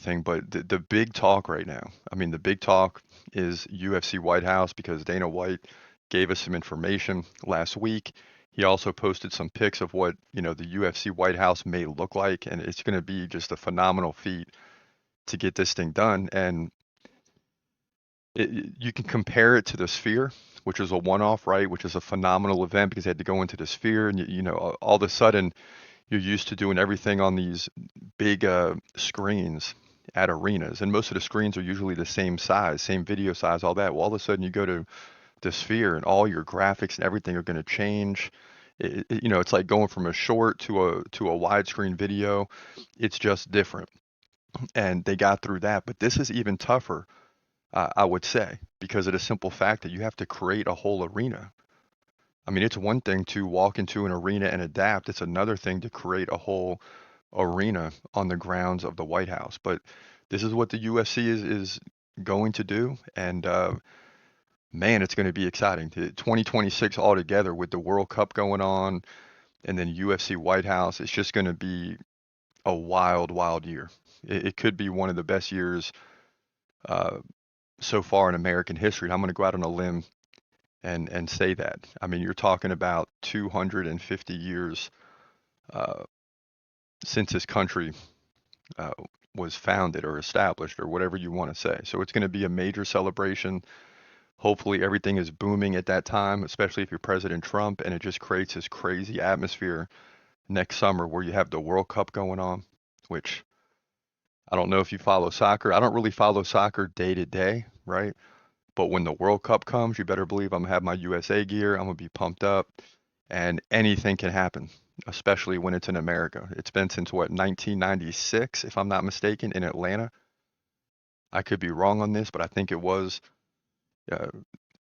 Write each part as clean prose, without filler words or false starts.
everything, but the big talk right now, I mean, the big talk is UFC White House because Dana White gave us some information last week. He also posted some pics of what, the UFC White House may look like, and it's going to be just a phenomenal feat to get this thing done. And you can compare it to the Sphere, which is a one-off, right? Which is a phenomenal event because they had to go into the Sphere, and all of a sudden you're used to doing everything on these big screens at arenas, and most of the screens are usually the same size, same video size, all that. Well, all of a sudden you go to the Sphere, and all your graphics and everything are going to change. It's like going from a short to a widescreen video. It's just different, and they got through that. But this is even tougher, I would say, because of the simple fact that you have to create a whole arena. I mean, it's one thing to walk into an arena and adapt. It's another thing to create a whole arena on the grounds of the White House. But this is what the UFC is going to do, and man, it's going to be exciting. 2026 altogether with the World Cup going on, and then UFC White House. It's just going to be a wild, wild year. It could be one of the best years uh, so far in American history. And I'm going to go out on a limb and say that. I mean, you're talking about 250 years uh, since this country uh, was founded or established or whatever you want to say. So it's going to be a major celebration. Hopefully everything is booming at that time, especially if you're President Trump, and it just creates this crazy atmosphere next summer where you have the World Cup going on, which I don't know if you follow soccer. I don't really follow soccer day to day, right? But when the World Cup comes, you better believe I'm gonna have my USA gear. I'm gonna be pumped up, and anything can happen, especially when it's in America. It's been since what, 1996, if I'm not mistaken, in Atlanta. I could be wrong on this, but I think it was uh,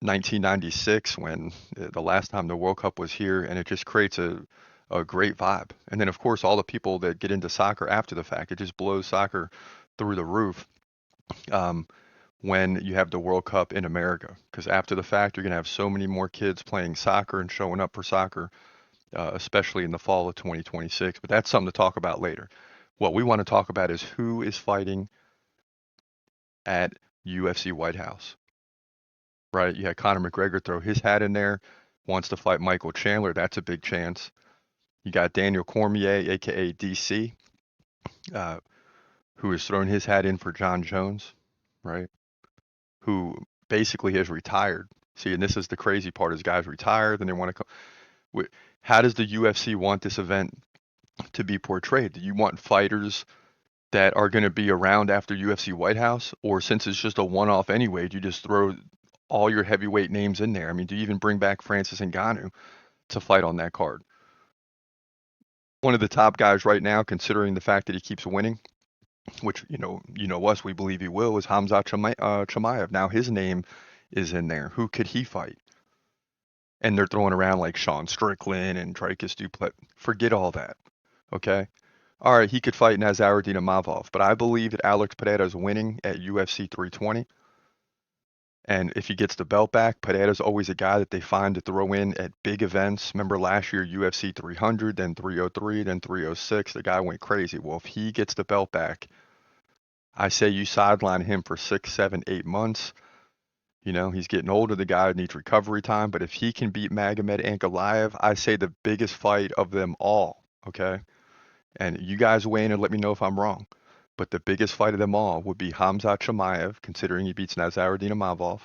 1996 when the last time the World Cup was here, and it just creates a great vibe. And then, of course, all the people that get into soccer after the fact, it just blows soccer through the roof. Um, when you have the World Cup in America. Because after the fact, you're going to have so many more kids playing soccer and showing up for soccer, especially in the fall of 2026. But that's something to talk about later. What we want to talk about is who is fighting at UFC White House, right? You had Conor McGregor throw his hat in there, wants to fight Michael Chandler. That's a big chance. You got Daniel Cormier, aka DC, uh, who has thrown his hat in for John Jones, right? Who basically has retired. See, and this is the crazy part: is guys retire, then they want to come. How does the UFC want this event to be portrayed? Do you want fighters that are going to be around after UFC White House, or since it's just a one-off anyway, do you just throw all your heavyweight names in there? I mean, do you even bring back Francis Ngannou to fight on that card? One of the top guys right now, considering the fact that he keeps winning, which us, we believe he will, is Khamzat Chimaev. Now his name is in there. Who could he fight? And they're throwing around like Sean Strickland and Dricus Duplex. Forget all that. Okay. All right, he could fight Nazaruddin Imavov, but I believe that Alex Pereira is winning at UFC 320. And if he gets the belt back, Pereira's always a guy that they find to throw in at big events. Remember last year, UFC 300, then 303, then 306. The guy went crazy. Well, if he gets the belt back, I say you sideline him for 6, 7, 8 months. He's getting older. The guy needs recovery time. But if he can beat Magomed Ankalaev, I say the biggest fight of them all. Okay. And you guys weigh in and let me know if I'm wrong. But the biggest fight of them all would be Khamzat Chimaev, considering he beats Nazaruddin Imavov,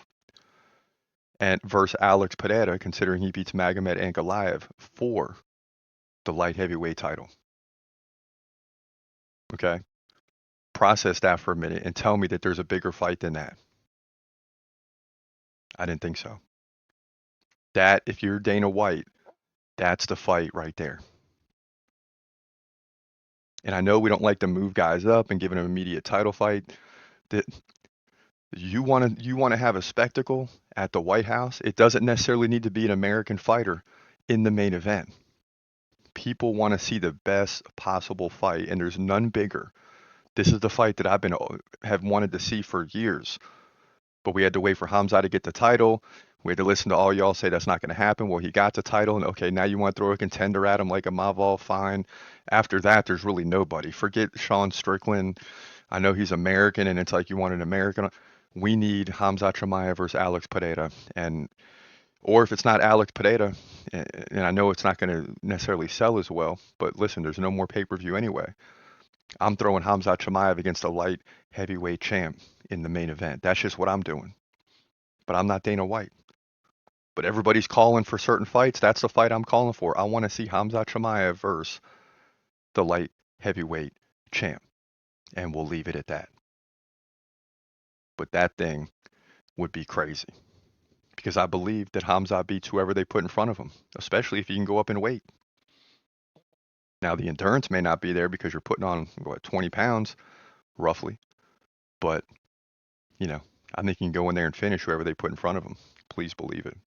and versus Alex Pereira, considering he beats Magomed Ankalaev for the light heavyweight title. Okay? Process that for a minute and tell me that there's a bigger fight than that. I didn't think so. That, if you're Dana White, that's the fight right there. And I know we don't like to move guys up and give them an immediate title fight. That you want to have a spectacle at the White House. It doesn't necessarily need to be an American fighter in the main event. People want to see the best possible fight, and there's none bigger. This is the fight that have wanted to see for years. But we had to wait for Hamza to get the title. We had to listen to all y'all say that's not going to happen. Well, he got the title, and okay, now you want to throw a contender at him like a Mavov, fine. After that, there's really nobody. Forget Sean Strickland. I know he's American, and it's like you want an American. We need Khamzat Chimaev versus Alex Pereira, and or if it's not Alex Pereira, and I know it's not going to necessarily sell as well, but listen, there's no more pay-per-view anyway. I'm throwing Khamzat Chimaev against a light heavyweight champ in the main event. That's just what I'm doing. But I'm not Dana White. But everybody's calling for certain fights. That's the fight I'm calling for. I want to see Khamzat Chimaev versus the light heavyweight champ, and we'll leave it at that. But that thing would be crazy because I believe that Khamzat beats whoever they put in front of him, especially if he can go up in weight. Now, the endurance may not be there because you're putting on, what, 20 pounds roughly, but, you know, I think he can go in there and finish whoever they put in front of him. Please believe it.